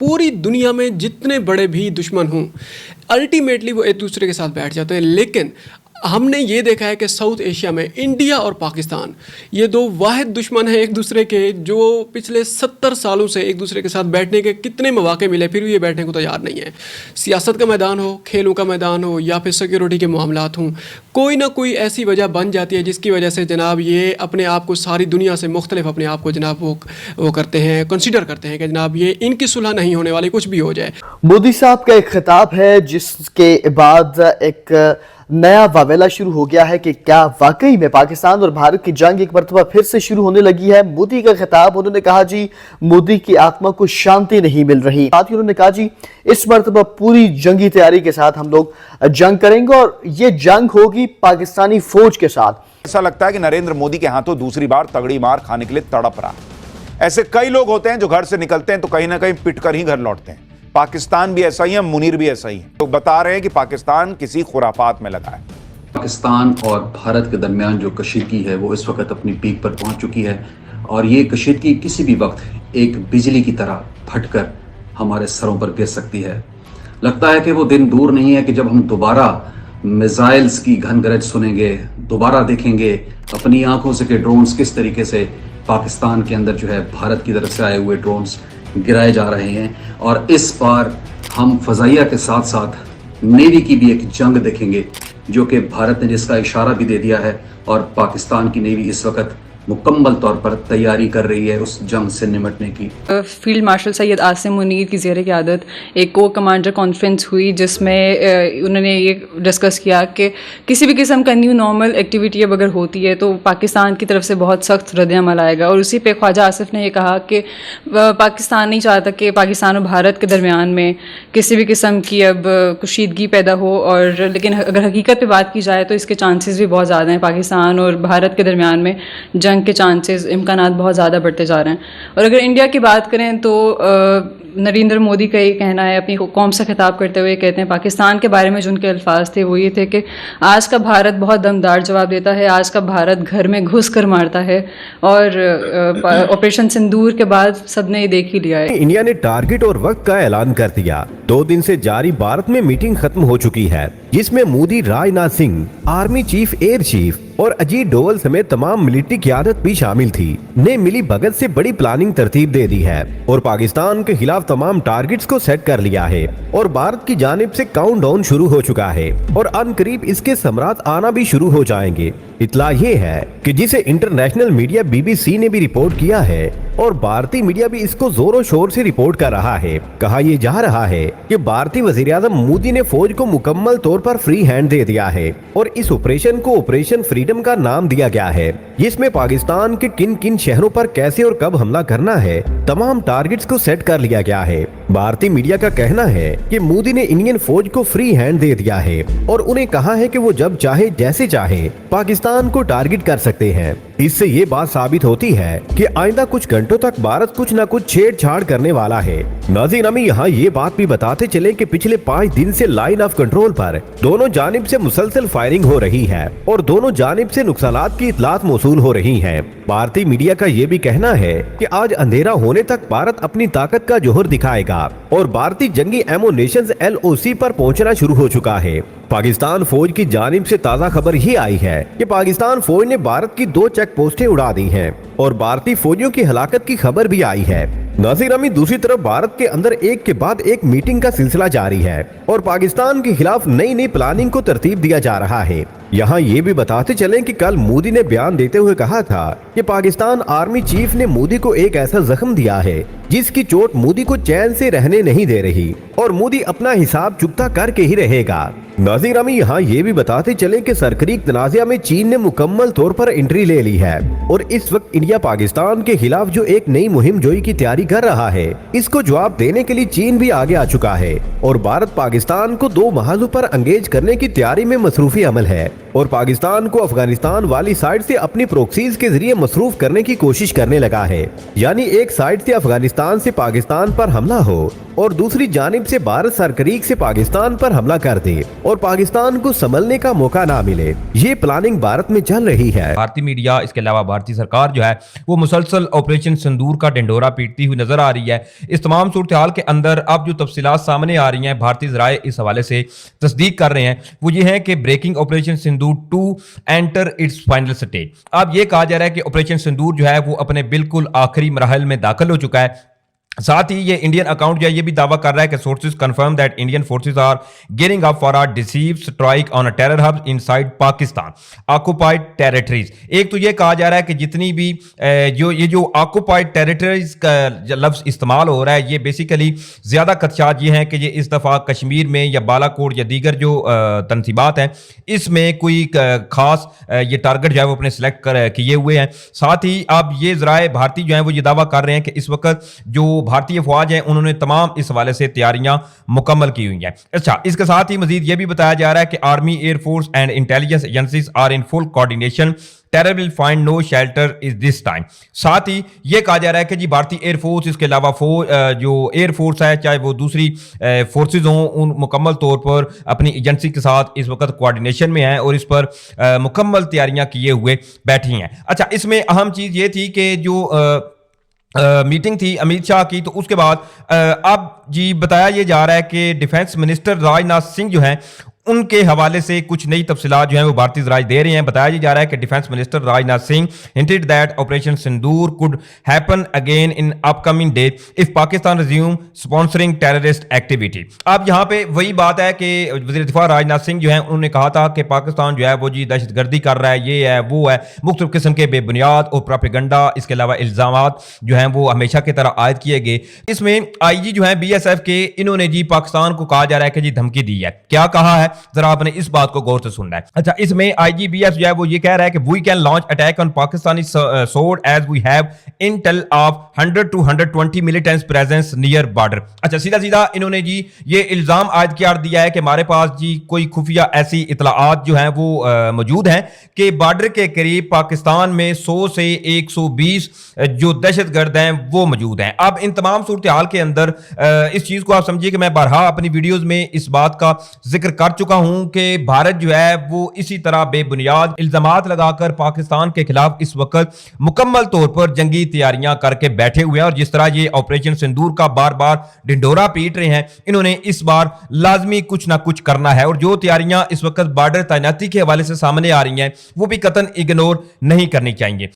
पूरी दुनिया में जितने बड़े भी दुश्मन हों, अल्टीमेटली वो एक दूसरे के साथ बैठ जाते हैं। लेकिन हमने ये देखा है कि साउथ एशिया में इंडिया और पाकिस्तान ये दो वाहिद दुश्मन हैं एक दूसरे के, जो पिछले 70 सालों से एक दूसरे के साथ बैठने के कितने मौके मिले फिर भी ये बैठने को तैयार नहीं है। सियासत का मैदान हो, खेलों का मैदान हो, या फिर सिक्योरिटी के मामलात हों, कोई ना कोई ऐसी वजह बन जाती है जिसकी वजह से जनाब ये अपने आप को सारी दुनिया से मुख्तलिफ अपने आप को जनाब वो करते हैं, कंसिडर करते हैं कि जनाब ये इनकी सुलह नहीं होने वाली, कुछ भी हो जाए। मोदी साहब का एक खिताब है जिसके बाद एक नया वावेला शुरू हो गया है कि क्या वाकई में पाकिस्तान और भारत की जंग एक मरतबा फिर से शुरू होने लगी है। मोदी का खिताब, उन्होंने कहा जी मोदी की आत्मा को शांति नहीं मिल रही। साथ ही उन्होंने कहा जी इस मरतबा पूरी जंगी तैयारी के साथ हम लोग जंग करेंगे और ये जंग होगी पाकिस्तानी फौज के साथ। ऐसा लगता है कि नरेंद्र मोदी के हाथों दूसरी बार तगड़ी मार खाने के लिए तड़प रहा है। ऐसे कई लोग होते हैं जो घर से निकलते हैं तो कहीं ना कहीं पिट कर ही घर लौटते हैं। पाकिस्तान भी ऐसा ही है, मुनीर भी ऐसा ही है। तो बता रहे हैं कि पाकिस्तान किसी खुराफात में लगा है। पाकिस्तान और भारत के दरमियान जो कशीदगी है वो इस वक्त अपनी पीक पर पहुंच चुकी है और ये कशीदगी किसी भी वक्त एक बिजली की तरह फटकर हमारे सरों पर गिर सकती है। लगता है कि वो दिन दूर नहीं है कि जब हम दोबारा मिसाइल्स की घन गरज सुनेंगे, दोबारा देखेंगे अपनी आंखों से कि ड्रोन्स किस तरीके से पाकिस्तान के अंदर जो है भारत की तरफ से आए हुए ड्रोन्स गिराए जा रहे हैं। और इस बार हम फजाइया के साथ साथ नेवी की भी एक जंग देखेंगे जो कि भारत ने जिसका इशारा भी दे दिया है और पाकिस्तान की नेवी इस वक्त मुकम्मल तौर पर तैयारी कर रही है उस जंग से निमटने की। फील्ड मार्शल सैयद आसिम मुनीर की ज़ेर क़यादत एक को कमांडर कॉन्फ्रेंस हुई जिसमें उन्होंने ये डिस्कस किया कि किसी भी किस्म का न्यू नॉर्मल एक्टिविटी अब अगर होती है तो पाकिस्तान की तरफ से बहुत सख्त रद्द-ए-अमल आएगा। और उसी पे ख्वाजा आसिफ ने ये कहा कि पाकिस्तान नहीं चाहता कि पाकिस्तान और भारत के दरमियान में किसी भी किस्म की अब कशीदगी पैदा हो। और लेकिन अगर हकीकत पे बात की जाए तो इसके चांसेस भी बहुत ज़्यादा हैं। पाकिस्तान और भारत के दरमियान में जंग के चांसेस, इम्कानात बहुत ज़्यादा बढ़ते जा रहे हैं। और अगर इंडिया की बात करें तो नरेंद्र मोदी का ये कहना है, अपनी कौम से खिताब करते हुए कहते हैं पाकिस्तान के बारे में जो उनके अल्फाज थे वो ये थे कि आज का भारत बहुत दमदार जवाब देता है, आज का भारत घर में घुस कर मारता है। और ऑपरेशन सिंदूर के बाद सबने ये देख ही लिया है। इंडिया ने टारगेट और वक्त का ऐलान कर दिया। 2 दिन से जारी भारत में मीटिंग खत्म हो चुकी है जिसमें Modi, Rajnath Singh, army chief, air chief और अजीत डोवल समेत तमाम मिलिट्री क़यादत भी शामिल थी, ने मिली भगत से बड़ी प्लानिंग तरतीब दे दी है और पाकिस्तान के खिलाफ तमाम टारगेट्स को सेट कर लिया है। और भारत की जानिब से काउंटडाउन शुरू हो चुका है और अनकरीब इसके सम्राट आना भी शुरू हो जाएंगे। इतला ये है कि जिसे इंटरनेशनल मीडिया BBC ने भी रिपोर्ट किया है और भारतीय मीडिया भी इसको जोरों शोर से रिपोर्ट कर रहा है। कहा यह जा रहा है कि भारतीय वज़ीर-ए-आज़म मोदी ने फौज को मुकम्मल तौर पर फ्री हैंड दे दिया है और इस ऑपरेशन को ऑपरेशन फ्रीडम का नाम दिया गया है, जिसमें पाकिस्तान के किन किन शहरों पर कैसे और कब हमला करना है तमाम टारगेट्स को सेट कर लिया गया है। भारतीय मीडिया का कहना है कि मोदी ने इंडियन फौज को फ्री हैंड दे दिया है और उन्हें कहा है कि वो जब चाहे जैसे चाहे पाकिस्तान को टारगेट कर सकते हैं। इससे ये बात साबित होती है कि आइंदा कुछ घंटों तक भारत कुछ न कुछ छेड़छाड़ करने वाला है। नाज़रीन, हमें यहाँ ये बात भी बताते चले कि पिछले 5 दिन से लाइन ऑफ कंट्रोल पर दोनों जानिब से मुसलसल फायरिंग हो रही है और दोनों जानिब से नुकसानात की इतलात मौसूल हो रही है। भारतीय मीडिया का ये भी कहना है कि आज अंधेरा होने तक भारत अपनी ताकत का जोहर दिखाएगा और भारतीय जंगी एमोनेशंस LOC पर पहुंचना शुरू हो चुका है। पाकिस्तान फौज की जानिब से ताज़ा खबर ये आई है कि पाकिस्तान फौज ने भारत की 2 चेक पोस्टें उड़ा दी हैं और भारतीय फौजियों की हलाकत की खबर भी आई है। नाज़रीन, अमी दूसरी तरफ भारत के अंदर एक के बाद एक मीटिंग का सिलसिला जारी है और पाकिस्तान के खिलाफ नई नई प्लानिंग को तरतीब दिया जा रहा है। यहाँ ये भी बताते चलें कि कल मोदी ने बयान देते हुए कहा था कि पाकिस्तान आर्मी चीफ ने मोदी को एक ऐसा जख्म दिया है जिसकी चोट मोदी को चैन से रहने नहीं दे रही और मोदी अपना हिसाब चुकता करके ही रहेगा। नाज़रीन, हमें यहाँ ये भी बताते चले कि सरकरीक तनाज़ा में चीन ने मुकम्मल तौर पर एंट्री ले ली है और इस वक्त इंडिया पाकिस्तान के खिलाफ जो एक नई मुहिम जोई की तैयारी कर रहा है, इसको जवाब देने के लिए चीन भी आगे आ चुका है और भारत पाकिस्तान को 2 महाजों पर एंगेज करने की तैयारी में मसरूफी अमल है। और पाकिस्तान को अफगानिस्तान वाली साइड से अपनी प्रोक्सीज के जरिए मसरूफ करने की कोशिश करने लगा है। यानी एक साइड से अफगानिस्तान से पाकिस्तान पर हमला हो और दूसरी जानिब से भारत सरकरीक से पाकिस्तान पर हमला कर दे और पाकिस्तान को संभलने का मौका ना मिले। ये प्लानिंग भारत में चल रही है। भारतीय मीडिया, इसके अलावा भारतीय सरकार जो है वो मुसलसल ऑपरेशन सिंदूर का ढिंढोरा पीटती हुई नजर आ रही है। इस तमाम सूरत हाल के अंदर अब जो तफसीलात सामने आ रही हैं, भारतीय ज़राए इस हवाले से तस्दीक कर रहे हैं, वो ये है कि breaking operation Sindoor 2 enter its final stage. अब ये कहा जा रहा है कि ऑपरेशन सिंदूर जो है वो अपने बिल्कुल आखिरी मराहल में दाखिल हो चुका है। साथ ही ये इंडियन अकाउंट जो है ये भी दावा कर रहा है कि sources confirm that Indian forces are gearing up for a decisive strike on a terror hub inside Pakistan occupied territories. एक तो ये कहा जा रहा है कि जितनी भी जो ऑक्युपाइड टेरिटरीज का लफ्ज इस्तेमाल हो रहा है, ये बेसिकली ज्यादा खदशात ये हैं कि ये इस दफा कश्मीर में या बालाकोट या दीगर जो तनसीबात हैं इसमें कोई खास ये टारगेट जो है वो अपने सिलेक्ट किए हुए हैं। साथ ही अब ये ज़राए भारतीय जो है वो ये दावा कर रहे हैं कि इस वक्त जो भारतीय फौज है उन्होंने तमाम इस हवाले से तैयारियां मुकम्मल की हुई हैं। अच्छा, इसके साथ ही मजीद ये भी बताया जा रहा है कि army, air force and intelligence agencies are in full coordination, terror will find no shelter is this time. साथ ही ये कहा जा रहा है कि जी भारतीय एयरफोर्स, इसके अलावा जो एयरफोर्स है चाहे वो दूसरी फोर्सेज हों, उन मुकम्मल तौर पर अपनी एजेंसी के साथ इस वक्त कोऑर्डिनेशन में है और इस पर मुकम्मल तैयारियां किए हुए बैठी हैं। अच्छा, इसमें अहम चीज़ ये थी कि जो मीटिंग थी अमित शाह की, तो उसके बाद अब जी बताया ये जा रहा है कि डिफेंस मिनिस्टर राजनाथ सिंह जो हैं उनके हवाले से कुछ नई तफसीलात जो हैं वो भारतीय ज़राए दे रहे हैं। बताया जा रहा है कि defence minister Rajnath Singh hinted that operation Sindoor could happen again in upcoming day if Pakistan resume sponsoring terrorist activity. अब यहाँ पे वही बात है कि वज़ीर दिफा राजनाथ सिंह जो है उन्होंने कहा था कि पाकिस्तान जो है वो जी दहशतगर्दी कर रहा है, ये है वो है, मुख्तलिफ किस्म के बेबुनियाद और प्रोपेगेंडा, इसके अलावा इल्ज़ामात जो हैं वो हमेशा की तरह आयद किए गए। इसमें IG जो है BSF के, इन्होंने जी पाकिस्तान को कहा जा रहा है कि जी धमकी दी है। क्या कहा है, जरा आपने इस बात को गौर से सुनना है। अच्छा, इसमें IGBF जो है वो ये कह रहा है कि we can launch attack on Pakistani sword as we have intel of 100 to 120 militants presence near border. अच्छा, सीधा सीधा इन्होंने जी ये इल्जाम आयद कर दिया है कि हमारे पास जी कोई खुफिया ऐसी इतलाआत जो हैं वो मौजूद हैं कि बॉर्डर के करीब पाकिस्तान में 100 से 120 जो दहशतगर्द हैं वो मौजूद हैं। अब इन तमाम सूरत हाल के अंदर इस चीज को आप समझिए कि मैं बारहा अपनी वीडियोस में इस बात का जिक्र कर चुका हूं कि भारत जो है वो इसी तरह बेबुनियाद इल्जामात लगाकर पाकिस्तान के खिलाफ इस वक्त मुकम्मल तौर पर जंगी तैयारियां करके बैठे हुए हैं। और जिस तरह ये ऑपरेशन सिंदूर का बार बार ढिंढोरा पीट रहे हैं, इन्होंने इस बार लाजमी कुछ ना कुछ करना है। और जो तैयारियां इस वक्त बॉर्डर तैनाती के हवाले से सामने आ रही हैं वो भी कतई इग्नोर नहीं करनी चाहिए।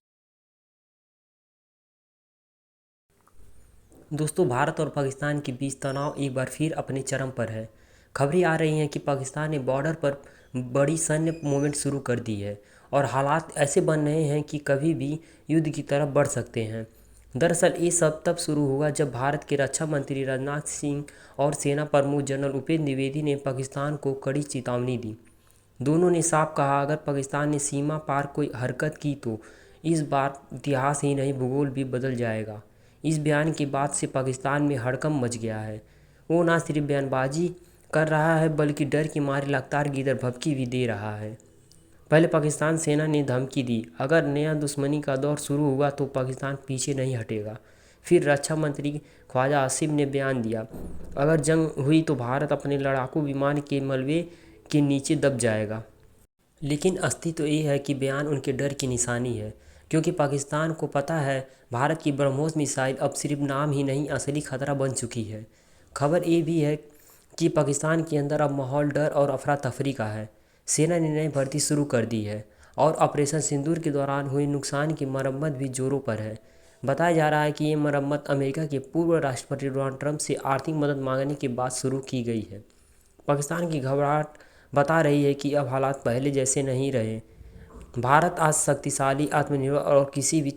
दोस्तों, भारत और पाकिस्तान के बीच तनाव एक बार फिर अपने चरम पर है। खबरें आ रही हैं कि पाकिस्तान ने बॉर्डर पर बड़ी सैन्य मूवमेंट शुरू कर दी है और हालात ऐसे बन रहे हैं कि कभी भी युद्ध की तरफ बढ़ सकते हैं। दरअसल ये सब तब शुरू हुआ जब भारत के रक्षा मंत्री राजनाथ सिंह और सेना प्रमुख जनरल उपेंद्र द्विवेदी ने पाकिस्तान को कड़ी चेतावनी दी। दोनों ने साफ कहा, अगर पाकिस्तान ने सीमा पार कोई हरकत की तो इस बार इतिहास ही नहीं भूगोल भी बदल जाएगा। इस बयान के बाद से पाकिस्तान में हड़कंप मच गया है। वो ना सिर्फ बयानबाजी कर रहा है बल्कि डर के मारे लगातार गिदर भभकी भी दे रहा है। पहले पाकिस्तान सेना ने धमकी दी, अगर नया दुश्मनी का दौर शुरू हुआ तो पाकिस्तान पीछे नहीं हटेगा। फिर रक्षा मंत्री ख्वाजा आसिफ ने बयान दिया, अगर जंग हुई तो भारत अपने लड़ाकू विमान के मलबे के नीचे दब जाएगा। लेकिन अस्तित्व तो ये है कि बयान उनके डर की निशानी है, क्योंकि पाकिस्तान को पता है भारत की ब्रह्मोस मिसाइल अब सिर्फ नाम ही नहीं असली खतरा बन चुकी है। खबर ये भी है कि पाकिस्तान के अंदर अब माहौल डर और अफरा तफरी का है। सेना ने नई भर्ती शुरू कर दी है और ऑपरेशन सिंदूर के दौरान हुए नुकसान की मरम्मत भी जोरों पर है। बताया जा रहा है कि ये मरम्मत अमेरिका के पूर्व राष्ट्रपति डोनाल्ड ट्रंप से आर्थिक मदद मांगने के बाद शुरू की गई है। पाकिस्तान की घबराहट बता रही है कि अब हालात पहले जैसे नहीं रहे। भारत आज शक्तिशाली, आत्मनिर्भर और किसी भी